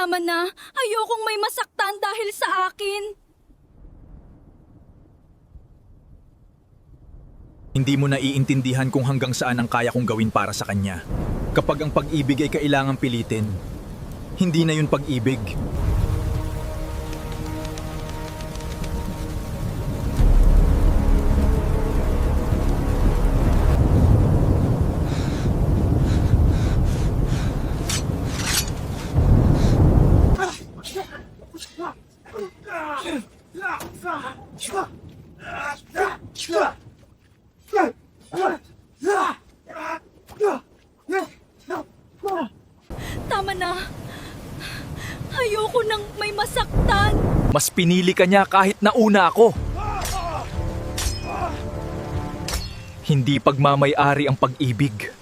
Tama na. Ayokong may masaktan dahil sa akin. Hindi mo naiintindihan kung hanggang saan ang kaya kong gawin para sa kanya. Kapag ang pag-ibig ay kailangang pilitin, hindi na yun pag-ibig. Tama na. Ayoko nang may masaktan. Mas pinili ka niya kahit nauna ako. Hindi pagmamay-ari ang pag-ibig.